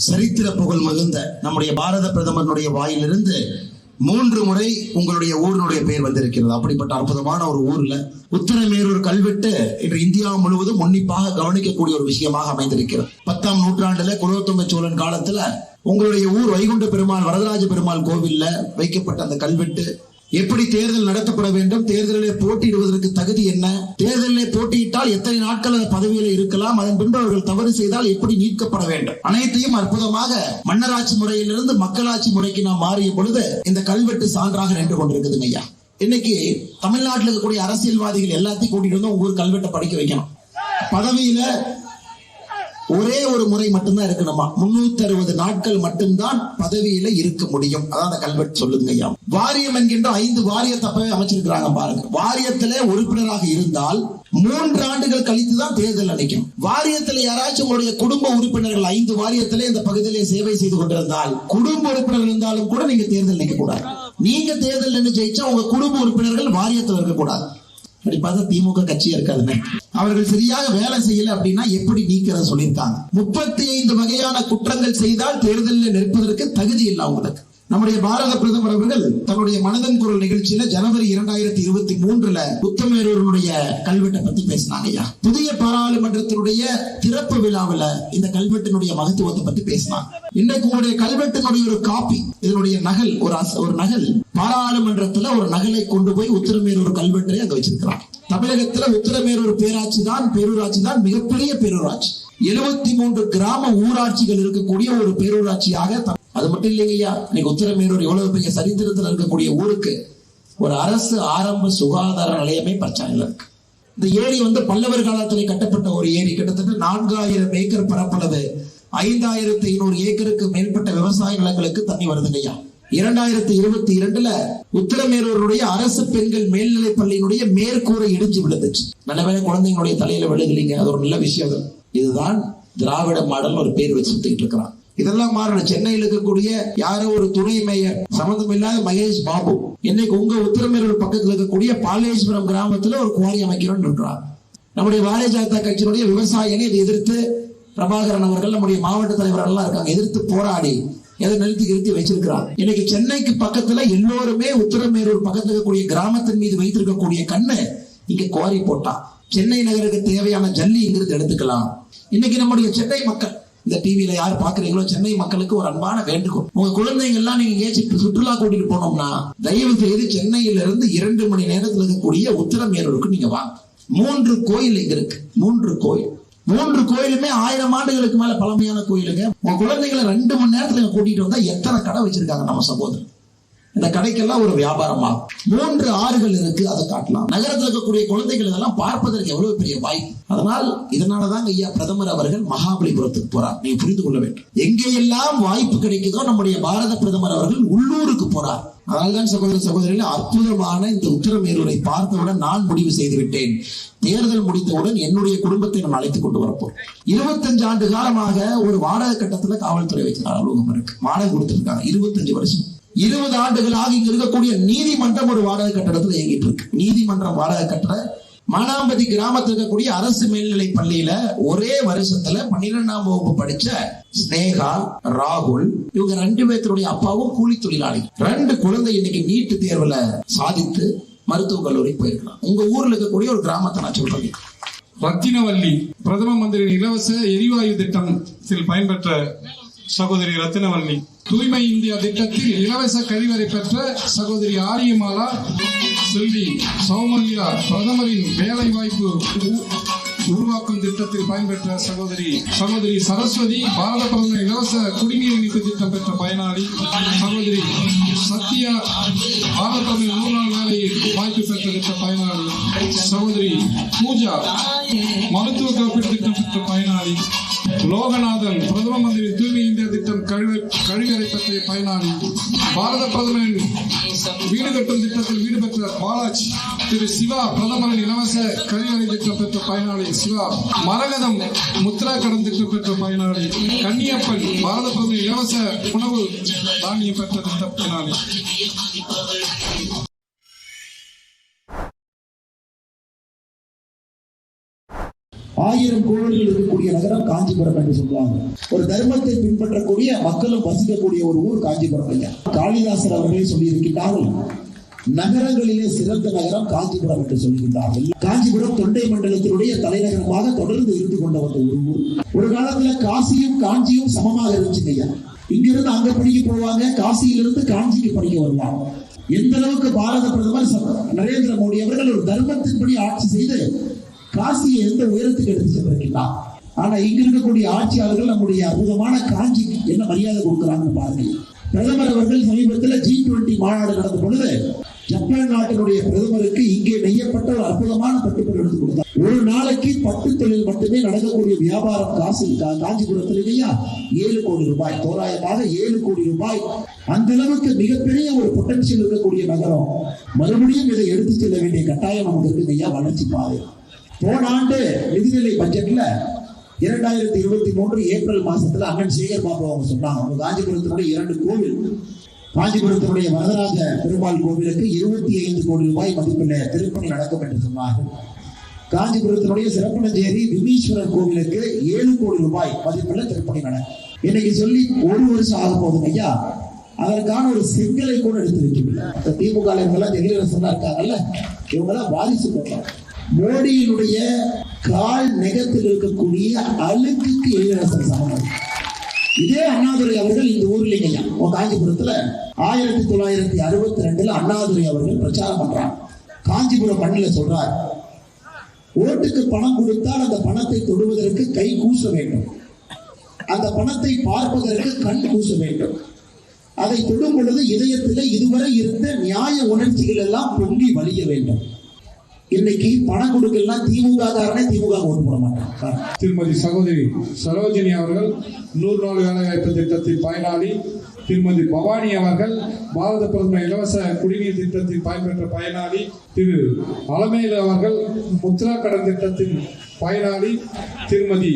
சரித்திர புகழ் மிகுந்த நம்முடைய பாரத பிரதமருடைய வாயிலிருந்து 3 முறை உங்களுடைய ஊரினுடைய பெயர் வந்திருக்கிறது. அப்படிப்பட்ட அற்புதமான ஒரு ஊர்ல உத்தரமேரூர் கல்வெட்டு இன்று இந்தியா முழுவதும் உன்னிப்பாக கவனிக்கக்கூடிய ஒரு விஷயமாக அமைந்திருக்கிறது. 10ஆம் நூற்றாண்டுல குலோத்துங்க சோழன் காலத்துல உங்களுடைய ஊர் வைகுண்ட பெருமாள் வரதராஜ பெருமாள் கோவில்ல வைக்கப்பட்ட அந்த கல்வெட்டு எப்படி தேர்தல் நடத்தப்பட வேண்டும், தேர்தலிலே போட்டியிடுவதற்கு தகுதி என்ன, தேர்தலிலே போட்டியிட்டால் எத்தனை நாட்கள் அந்த பதவியில இருக்கலாம், அதன் பின்பு அவர்கள் தவறு செய்தால் எப்படி நீக்கப்பட வேண்டும், அனைத்தையும் அற்புதமாக மன்னராட்சி முறையிலிருந்து மக்களாட்சி முறைக்கு நாம் மாறிய பொழுது இந்த கல்வெட்டு சான்றாக நின்று கொண்டிருக்குதுங்க ஐயா. இன்னைக்கு தமிழ்நாட்டில் இருக்கக்கூடிய அரசியல்வாதிகள் எல்லாத்தையும் கூட்டிட்டு வந்து உங்க ஊர் கல்வெட்டை படிக்க வைக்கணும். பதவியில ஒரே ஒரு முறை மட்டும்தான் இருக்கணுமா, 360 நாட்கள் மட்டும்தான் பதவியில இருக்க முடியும். அதான் அந்த கல்வெட்டு சொல்லுங்க ஐயா. வாரியம் என்கின்ற 5 வாரியத்தை அப்பவே அமைச்சிருக்கிறாங்க பாருங்க. வாரியத்திலே உறுப்பினராக இருந்தால் 3 ஆண்டுகள் கழித்துதான் தேர்தல் அளிக்கும். வாரியத்தில் யாராச்சும் உங்களுடைய குடும்ப உறுப்பினர்கள் 5 வாரியத்திலே இந்த பகுதியிலே சேவை செய்து கொண்டிருந்தால் குடும்ப உறுப்பினர்கள் இருந்தாலும் கூட நீங்க தேர்தல் நிற்க கூடாது. நீங்க தேர்தல் நின்று ஜெயிச்சா உங்க குடும்ப உறுப்பினர்கள் வாரியத்தில் இருக்கக்கூடாது. அப்படி பார்த்தா திமுக கட்சியா இருக்காதுன்னு அவர்கள் சரியாக வேலை செய்யல அப்படின்னா எப்படி நீக்கிறத சொல்லியிருக்காங்க. 35 வகையான குற்றங்கள் செய்தால் தேர்தலில் நிற்பதற்கு தகுதி இல்லை அவங்களுக்கு. நம்முடைய பாரத பிரதமர் அவர்கள் தன்னுடைய மனதின் குரல் நிகழ்ச்சியில ஜனவரி 2023 உத்தரமேரூருடைய கல்வெட்டை பத்தி பேசினாங்க ஐயா. புதிய பாராளுமன்றத்தினுடைய திறப்பு விழாவில் இந்த கல்வெட்டினுடைய மகத்துவத்தை பத்தி பேசினாங்க. இன்றைக்கு உங்களுடைய கல்வெட்டினுடைய ஒரு காப்பி, இதனுடைய நகல், ஒரு நகல் பாராளுமன்றத்துல ஒரு நகலை கொண்டு போய் உத்தரமேரூர் கல்வெட்டை அங்க வச்சிருக்கிறாங்க. தமிழகத்துல உத்தரமேரூர் பேரூராட்சி தான் மிகப்பெரிய பேரூராட்சி. 73 கிராம ஊராட்சிகள் இருக்கக்கூடிய ஒரு பேரூராட்சியாக. அது மட்டும் இல்லைங்கய்யா, இன்னைக்கு உத்தரமேரூர் எவ்வளவு பெரிய சரித்திரத்தில் இருக்கக்கூடிய ஊருக்கு ஒரு அரசு ஆரம்ப சுகாதார நிலையமே பிரச்சனையில் இருக்கு. இந்த ஏரி பல்லவர் காலத்தில் கட்டப்பட்ட ஒரு ஏரி. கிட்டத்தட்ட 4000 ஏக்கர் பரப்பளவு, 5500 ஏக்கருக்கு மேற்பட்ட விவசாய நிலங்களுக்கு தண்ணி வருதுங்கய்யா. 2022 உத்தரமேரூருடைய அரசு பெண்கள் மேல்நிலை பள்ளியினுடைய மேற்கூரை இடிஞ்சு விழுந்துச்சு. நல்ல வேளை குழந்தைங்களுடைய தலையில விழுகலீங்க, அது ஒரு நல்ல விஷயம். இதுதான் திராவிட மாடல் ஒரு பேர் வச்சு சுத்திட்டு இருக்கிறான். இதெல்லாம் மாறணும். சென்னையில் இருக்கக்கூடிய யாரோ ஒரு துணை மேயர் சம்பந்தம் இல்லாத மகேஷ் பாபு இன்னைக்கு உங்க உத்தரமேரூர் பக்கத்தில் இருக்கக்கூடிய பாலேஸ்வரம் கிராமத்துல ஒரு குவாரி அமைக்கிறோம்னு இருக்கிறார். நம்முடைய பாரதிய ஜனதா கட்சியினுடைய விவசாயினை இதை எதிர்த்து பிரபாகரன் அவர்கள், நம்முடைய மாவட்ட தலைவர்கள் எல்லாம் இருக்காங்க, எதிர்த்து போராடி எதை நிறுத்தி வச்சிருக்கிறார். இன்னைக்கு சென்னைக்கு பக்கத்துல எல்லோருமே உத்தரமேரூர் பக்கத்துல இருக்கக்கூடிய கிராமத்தின் மீது வைத்திருக்கக்கூடிய கண்ணு இங்க குவாரி போட்டா சென்னை நகருக்கு தேவையான ஜல்லி இங்கிருந்து எடுத்துக்கலாம். இன்னைக்கு நம்முடைய சென்னை மக்கள், இந்த டிவியில யார் பாக்குறீங்களோ, சென்னை மக்களுக்கு ஒரு அன்பான வேண்டுகோள். உங்க குழந்தைங்க எல்லாம் நீங்க எங்கேயாச்சும் சுற்றுலா கூட்டிட்டு போனோம்னா தயவு செய்து சென்னையில இருந்து 2 மணி நேரத்தில் இருக்கக்கூடிய உத்தரமேரூருக்கு நீங்க வாங்க. 3 கோயில் இங்க இருக்கு. 3 கோயிலுமே 1000 ஆண்டுகளுக்கு மேல பழமையான கோயிலுங்க. உங்க குழந்தைகளை 2 மணி நேரத்துல கூட்டிட்டு வந்தா எத்தனை கடை வச்சிருக்காங்க நம்ம சகோதரர். இந்த கடைக்கெல்லாம் ஒரு வியாபாரமா 3 ஆறுகள் இருக்கு, அதை காட்டலாம். நகரத்தில் இருக்கக்கூடிய குழந்தைகள் இதெல்லாம் பார்ப்பதற்கு எவ்வளவு பெரிய வாய்ப்பு. அதனால் இதனாலதான் ஐயா பிரதமர் அவர்கள் மகாபலிபுரத்துக்கு போறார். நீங்க புரிந்து கொள்ள வேண்டும், எங்கெல்லாம் வாய்ப்பு கிடைக்குதோ நம்முடைய பாரத பிரதமர் அவர்கள் உள்ளூருக்கு போறார். அதனால்தான் சகோதர சகோதரிகள், அற்புதமான இந்த உத்தரமேரூரை பார்த்தவுடன் நான் முடிவு செய்து விட்டேன், தேர்தல் முடித்தவுடன் என்னுடைய குடும்பத்தை நான் அழைத்துக் கொண்டு வரப்போம். 25 ஆண்டு காலமாக ஒரு வாடகை கட்டத்துல காவல்துறை வைக்கிறார், அலுவலகம் இருக்கு, வாடகை கொடுத்திருக்காங்க 25 வருஷம். 20 ஆண்டுகளாக இங்க இருக்கக்கூடிய நீதிமன்றம் ஒரு வாடகை கட்டடத்துல இயங்கிட்டு இருக்கு. நீதிமன்றம் வாடகை கட்டட மானாம்பதி கிராமத்தில் இருக்கக்கூடிய அரசு மேல்நிலை பள்ளியில ஒரே வருஷத்துல 12ஆம் வகுப்பு படிச்ச ஸ்னேகா, ராகுல், இவங்க 2 பேருடைய அப்பாவும் கூலி தொழிலாளி. 2 குழந்தை இன்னைக்கு நீட்டு தேர்வுல சாதித்து மருத்துவக் கல்லூரி போயிருக்கலாம். உங்க ஊர்ல இருக்கக்கூடிய ஒரு கிராமத்தை நான் சொல்றேன். ரத்தினவல்லி பிரதம மந்திரியின் இலவச எரிவாயு திட்டத்தில் பயன்பெற்ற சகோதரி ரத்தினவல்லி, தூய்மை இந்தியா திட்டத்தில் இலவச கழிவறை பெற்ற சகோதரி ஆரியமாலா, செல்வி சௌமல்யா, பிரதமரின் வேலை வாய்ப்பு உருவாக்கும் திட்டத்தில் பயன்பெற்ற சகோதரி சரஸ்வதி, பாரத பிரதமர் இலவச குடிநீர் இணைப்பு திட்டம் பெற்ற பயனாளி சகோதரி சத்யா, பாரத பிரதமர் 100 நாள் வேலை வாய்ப்பு பெற்ற திட்ட பயனாளி சகோதரி பூஜா, மருத்துவ காப்பீடு திட்டம் பெற்ற பயனாளி லோகநாதன், பிரதம மந்திரி தூய்மை இந்தியா திட்டம் கழிவறை பெற்ற பயனாளி, பாரத பிரதமரின் வீடு கட்டும் திட்டத்தில் வீடு பெற்ற பாலாஜி, திரு சிவா, பிரதமரின் இலவச கழிவறை திட்டம் பெற்ற பயனாளி சிவா, மரகதம் முத்ரா கடன் திட்டம் பெற்ற பயனாளி கன்னியப்பன், பாரத பிரதமர் இலவச உணவு தானியம் பெற்ற திட்ட பயனாளி. 1000 கோவில்கள் இருக்கக்கூடிய நகரம் காஞ்சிபுரம் என்று சொல்லுவாங்க. ஒரு தர்மத்தை பின்பற்றக்கூடிய மக்களும் வசிக்கக்கூடிய ஒரு ஊர் காஞ்சிபுரம். ஐயா காளிதாசர் அவர்களே சொல்லி இருக்கின்றார்கள், நகரங்களிலே சிறந்த நகரம் காஞ்சிபுரம் என்று சொல்கின்றார்கள். காஞ்சிபுரம் தொண்டை மண்டலத்தினுடைய தலைநகரமாக தொடர்ந்து இருந்து கொண்ட வந்த ஒரு ஊர். ஒரு காலத்துல காசியும் காஞ்சியும் சமமாக இருந்துச்சு ஐயா. இங்கிருந்து அங்க படிக்க போவாங்க, காசியிலிருந்து காஞ்சிக்கு படிக்க வருவாங்க. எந்த அளவுக்கு பாரத பிரதமர் நரேந்திர மோடி அவர்கள் ஒரு தர்மத்தின்படி ஆட்சி செய்து காசியை எந்த உயரத்துக்கு எடுத்து சென்றிருக்கிறார். ஆனா இங்க இருக்கக்கூடிய ஆட்சியாளர்கள் நம்முடைய அற்புதமான காஞ்சிக்கு என்ன மரியாதை கொடுக்கிறாங்கன்னு பாருங்க. பிரதமர் அவர்கள் சமீபத்தில் G20 மாநாடு நடந்த பொழுது ஜப்பான் நாட்டினுடைய பிரதமருக்கு இங்கே நெய்யப்பட்ட ஒரு அற்புதமான பட்டுப்பட்டு எடுத்து கொடுத்தார். ஒரு நாளைக்கு பட்டு தொழில் மட்டுமே நடக்கக்கூடிய வியாபாரம் காஞ்சிபுரத்திலேயா 7 கோடி ரூபாய், தோராயமாக 7 கோடி ரூபாய். அந்த அளவுக்கு மிகப்பெரிய ஒரு பொட்டன்ஷியல் இருக்கக்கூடிய நகரம். மறுபடியும் இதை எடுத்து செல்ல வேண்டிய கட்டாயம் நமக்கு இருக்கு ஐயா. வளர்ச்சி பாதை போன ஆண்டு நிதிநிலை பட்ஜெட்ல 2023 ஏப்ரல் மாசத்துல அண்ணன் சேகர் பாபு அவங்க சொன்னாங்க, காஞ்சிபுரத்தினுடைய 2 கோவில், காஞ்சிபுரத்தினுடைய வரதராஜ பெருமாள் கோவிலுக்கு 25 கோடி ரூபாய் மதிப்பில் திருப்பணி நடக்கும் என்று சொன்னார்கள். காஞ்சிபுரத்தினுடைய சிறப்பனஞ்சேரி விமீஸ்வரர் கோவிலுக்கு 7 கோடி ரூபாய் மதிப்பில் திருப்பணி நடக்கும். இன்னைக்கு சொல்லி 1 வருஷம் ஆக போதும் ஐயா. அதற்கான ஒரு செங்கலை கூட எடுத்து வைக்கவில்லை. திமுக எல்லாம் இருக்காங்கல்ல, இவங்கெல்லாம் வாரிசு போட்டாங்க. மோடியினுடைய கால் நெகத்தில் இருக்கக்கூடிய அழுக்குக்கு எழிலரசர் சமம். இதே அண்ணாதுரை அவர்கள் இந்த ஊர்ல காஞ்சிபுரத்துல 1962 அண்ணாதுரை அவர்கள் பிரச்சாரம் பண்றாங்க. காஞ்சிபுரம் மண்ணில் சொல்றார், ஓட்டுக்கு பணம் கொடுத்தால் அந்த பணத்தை தொடுவதற்கு கை கூச வேண்டும், அந்த பணத்தை பார்ப்பதற்கு கண் கூச வேண்டும், அதை தொடும் பொழுது இதயத்திலே இதுவரை இருந்த நியாய உணர்ச்சிகள் எல்லாம் பொங்கி வலிய வேண்டும். இன்னைக்கு பணம் கொடுக்கலாம் திமுக காரனே திமுக ஓட்டு போட மாட்டாங்க. திருமதி சகோதரி சரோஜினி அவர்கள் 100 நாள் வேலைவாய்ப்பு திட்டத்தின் பயனாளி. திருமதி பவானி அவர்கள் பாரத பிரதமர் இலவச குடிநீர் திட்டத்தில் பயன்பெற்ற பயனாளி. திரு அலமேலு அவர்கள் முத்ரா கடன் திட்டத்தின் பயனாளி. திருமதி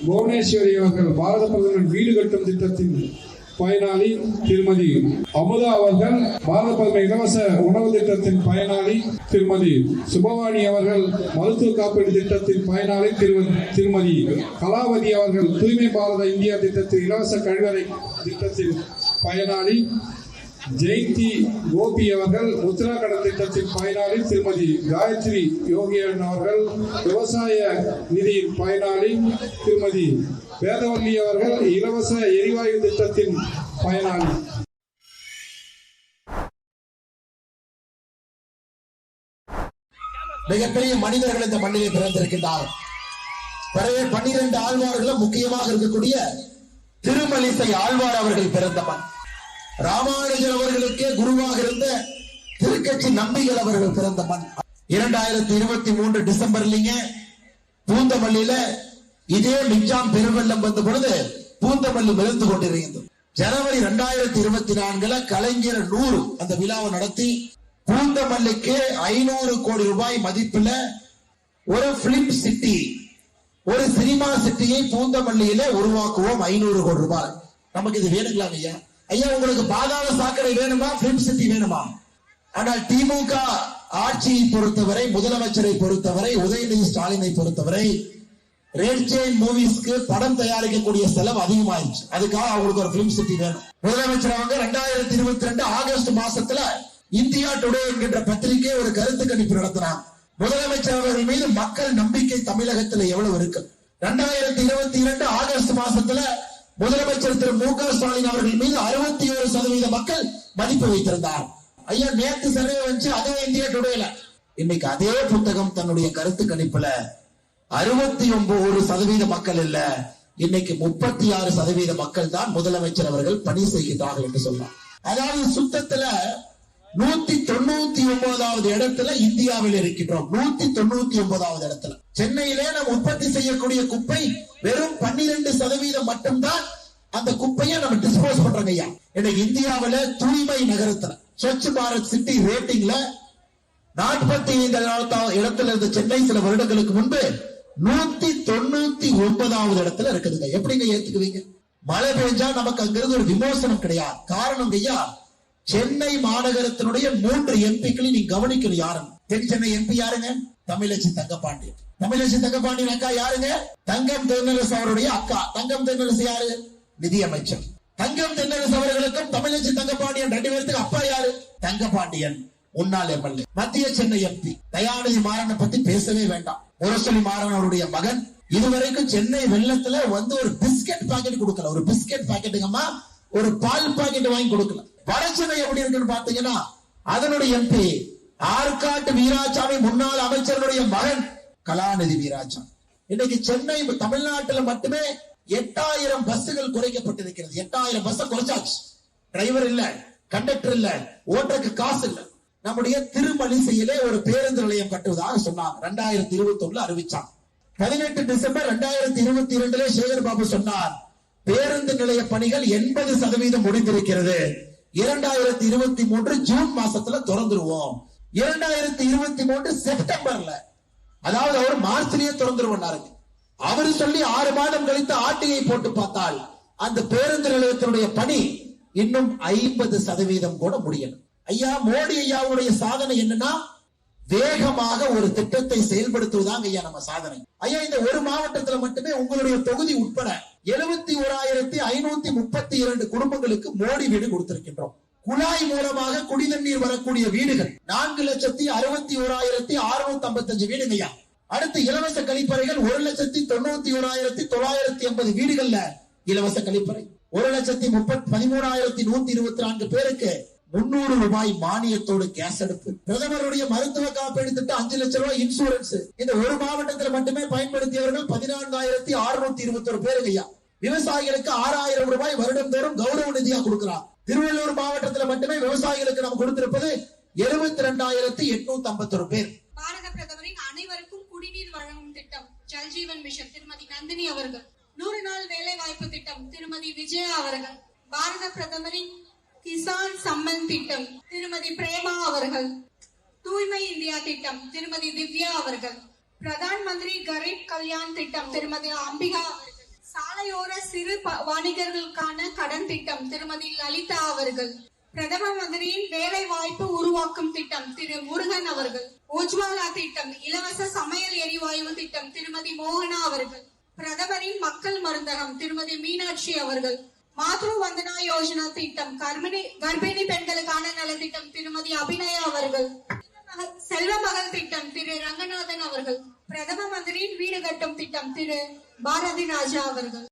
புவனேஸ்வரி அவர்கள் பாரத பிரதமர் வீடு கட்டும் திட்டத்தின் பயனாளி. திருமதி அமுதா அவர்கள் பாரத பிரதமர் இலவச உணவு திட்டத்தின் பயனாளி. திருமதி சுபவாணி அவர்கள் மருத்துவ காப்பீடு திட்டத்தின் பயனாளி. திருமதி கலாவதி அவர்கள் தூய்மை பாரத இந்தியா திட்டத்தில் இலவச கழிவறை திட்டத்தின் பயனாளி. ஜெயந்தி கோபி அவர்கள் முத்ரா கடன் திட்டத்தின் பயனாளி. திருமதி காயத்ரி யோகியன் அவர்கள் விவசாய நிதியின் பயனாளி. திருமதி வேதவல்லி அவர்கள் இலவச எரிவாயு திட்டத்தின் பயனாளி. மிகப்பெரிய மனிதர்கள் இந்த மண்ணிலே பிறந்திருக்கின்றார். 12 ஆழ்வார்களும் முக்கியமாக இருக்கக்கூடிய திருமலிசை ஆழ்வார் அவர்கள் பிறந்த மண். ராமானுஜர் அவர்களுக்கே குருவாக இருந்த திருக்கட்சி நம்பிகள் அவர்கள் பிறந்த மண். 2023 டிசம்பர்லீங்க பூந்தமல்லியில இதே மிக்ஜாம் பெருவெள்ளம் வந்த பொழுது பூந்தமல்லி மிதந்து கொண்டிருந்தது. ஜனவரி 2024 கலைஞர் 100 அந்த விழாவை நடத்தி பூந்தமல்லிக்கு 500 கோடி ரூபாய் மதிப்புல ஒரு பிலிம் சிட்டி, ஒரு சினிமா சிட்டியை பூந்தமல்லியில உருவாக்குவோம். 500 கோடி ரூபாய். நமக்கு இது வேணுங்களா ஐயா? ஐயா உங்களுக்கு பாதாள சாக்கடை வேணுமா, பிலிம் சிட்டி வேணுமா? ஆனால் திமுக ஆட்சியை பொறுத்தவரை, முதலமைச்சரை பொறுத்தவரை, உதயநிதி ஸ்டாலினை பொறுத்தவரை ரெட் ஜெயின் மூவிஸ்க்கு படம் தயாரிக்கக்கூடிய செலவு அதிகமாயிருச்சு. அதுக்காக அவங்களுக்கு ஒரு பிலிம் சிட்டி வேணும். முதலமைச்சர் அவங்க 2022 ஆகஸ்ட் மாசத்துல இந்தியா டுடே என்கின்ற பத்திரிகை ஒரு கருத்து கணிப்பு நடத்தினாங்க. முதலமைச்சர் அவர்கள் மீது மக்கள் நம்பிக்கை தமிழகத்தில் எவ்வளவு இருக்கு? 2022 ஆகஸ்ட் மாசத்துல முதலமைச்சர் திரு மு.க. ஸ்டாலின் அவர்கள் மீது 61% மக்கள் மதிப்பு வைத்திருந்தார். ஐயா நேற்று சர்வே வச்சு அதே இந்தியா டுடேல இன்னைக்கு அதே புத்தகம் தன்னுடைய கருத்து கணிப்புல 69% மக்கள் இல்ல, இன்னைக்கு 36% மக்கள் தான் முதலமைச்சர் அவர்கள் பணி செய்கிறார்கள் என்று சொன்னார். அதாவது சுத்தத்துல 199வது இடத்துல இந்தியாவில் இருக்கின்றோம். 199வது இடத்துல. சென்னையிலே நாம் உற்பத்தி செய்யக்கூடிய குப்பை வெறும் 12% மட்டும்தான் அந்த குப்பையை நம்ம டிஸ்போஸ் பண்றோங்க ஐயா. இன்னைக்கு இந்தியாவில தூய்மை நகரத்துல ஸ்வச் பாரத் சிட்டி ரேட்டிங்ல 45வது இடத்துல இருந்த சென்னை சில வருடங்களுக்கு முன்பு 199வது இடத்துல இருக்குதுங்க. எப்படிங்க ஏத்துக்குவீங்க? மழை பெஞ்சா நமக்கு அங்கிருந்து ஒரு விமோசனம் கிடையாது. காரணம் ஐயா, சென்னை மாநகரத்தினுடைய 3 எம்பிக்களை நீங்க கவனிக்கணும். யாருங்க? தென் சென்னை எம்பி யாருங்க? தமிழச்சி தங்கபாண்டியன். தமிழச்சி தங்கபாண்டியன் அக்கா யாருங்க? தங்கம் தென்னரசு அவருடைய அக்கா. தங்கம் தென்னரசு யாரு? நிதியமைச்சர். தங்கம் தென்னரசு அவர்களுக்கும் தமிழச்சி தங்கபாண்டியன் 2 பேருக்கு அப்பா யாரு? தங்கபாண்டியன் முன்னாள் எம்எல்ஏ, மத்திய சென்னை எம்பி. தயாநிதி மாறனை பத்தி பேசவே வேண்டாம். முரசொலி மாறன் அவருடைய மகன். இதுவரைக்கும் சென்னை வெள்ளத்துல வந்து ஒரு பிஸ்கட் பாக்கெட் கொடுக்கல. ஒரு பிஸ்கட் பாக்கெட்டுங்கம்மா, ஒரு பால் பாக்கெட் வாங்கி கொடுக்கல. வடசென்னை எப்படி இருக்குன்னு பாத்தீங்கன்னா அதனுடைய எம்பி ஆற்காட்டு வீராசாமி, முன்னாள் அமைச்சருடைய மகன் கலாநிதி வீராசாமி. இன்னைக்கு சென்னை தமிழ்நாட்டில் மட்டுமே 8000 பஸ்கள் குறைக்கப்பட்டிருக்கிறது. 8000 பஸ் குறைச்சாச்சு. டிரைவர் இல்ல, கண்டக்டர் இல்ல, ஓட்டருக்கு காசு இல்ல. நம்முடைய திருமலிசையிலே ஒரு பேருந்து நிலையம் கட்டுவதாக சொன்னாங்க. 2021 அறிவிச்சாங்க. 18 டிசம்பர் 2022 சேகர் பாபு சொன்னார், பேருந்து நிலைய பணிகள் 80% முடிந்திருக்கிறது. 2023 ஜூன் மாசத்துல திறந்துருவோம். 2023 செப்டம்பர்ல, அதாவது அவர் மார்ச்லயே திறந்துருவோம். அவரு சொல்லி 6 மாதம் கழித்து ஆட்டியை போட்டு பார்த்தால் அந்த பேருந்து நிலையத்தினுடைய பணி இன்னும் 50% கூட முடியல. ஐயா மோடி ஐயாவுடைய சாதனை என்னன்னா, வேகமாக ஒரு திட்டத்தை செயல்படுத்துவதாங்க ஐயா நம்ம சாதனை. ஐயா இந்த ஒரு மாவட்டத்துல மட்டுமே உங்களுடைய தொகுதி உட்பட 71,532 குடும்பங்களுக்கு மோடி வீடு கொடுத்திருக்கின்றோம். குழாய் மூலமாக குடிநீர் வரக்கூடிய வீடுகள் 4,61,655 வீடுங்கய்யா. அடுத்து இலவச கழிப்பறைகள் 1,91,980 வீடுகள்ல இலவச கழிப்பறை. 1,13,124 பேருக்கு 300 ரூபாய் மானியத்தோடு கேஸ் அடுப்பு. பிரதமருடைய மருத்துவ காப்பீடு திட்டம் 5 லட்சம் ரூபாய் இன்சூரன்ஸ். இந்த ஒரு மாவட்டத்தில் மட்டுமே பயன்படுத்தியவர்கள் 14,621 பேருக்கு ஐயா. விவசாயிகளுக்கு 6,000 ரூபாய் வருடந்தோறும் கௌரவ நிதியா கொடுக்கிறார். திருவள்ளூர் மாவட்டத்தில் மட்டுமே விவசாயிகளுக்கு நாம் கொடுத்திருப்பது 72,851 பேர். பாரத பிரதமரின் அனைவருக்கும் குடிநீர் வழங்கும் திட்டம் ஜல் ஜீவன் மிஷன் திருமதி நந்தினி அவர்கள். 100 நாள் வேலை வாய்ப்பு திட்டம் திருமதி விஜயா அவர்கள். பாரத பிரதமரின் கிசான் சம்மன் திட்டம் திருமதி பிரேமா அவர்கள். தூய்மை இந்தியா திட்டம் திருமதி திவ்யா அவர்கள். பிரதான் மந்திரி கரீப் கல்யாண் திட்டம் திருமதி அம்பிகா அவர்கள். சாலையோர சிறு வணிகர்களுக்கான கடன் திட்டம் திருமதி லலிதா அவர்கள். பிரதம மந்திரியின் வேலை வாய்ப்பு உருவாக்கும் திட்டம் திரு முருகன் அவர்கள். உஜ்வாலா திட்டம் இலவச சமையல் எரிவாயு திட்டம் திருமதி மோகனா அவர்கள். பிரதமரின் மக்கள் மருந்தகம் திருமதி மீனாட்சி அவர்கள். மாத்ரு வந்தனா யோஜனா திட்டம் கர்ப்பிணி பெண்களுக்கான நலத்திட்டம் திருமதி அபிநயா அவர்கள். செல்வ மகள் திட்டம் திரு ரங்கநாதன் அவர்கள். பிரதம மந்திரியின் வீடு கட்டும் திட்டம் திரு பாரதி ராஜா அவர்கள்.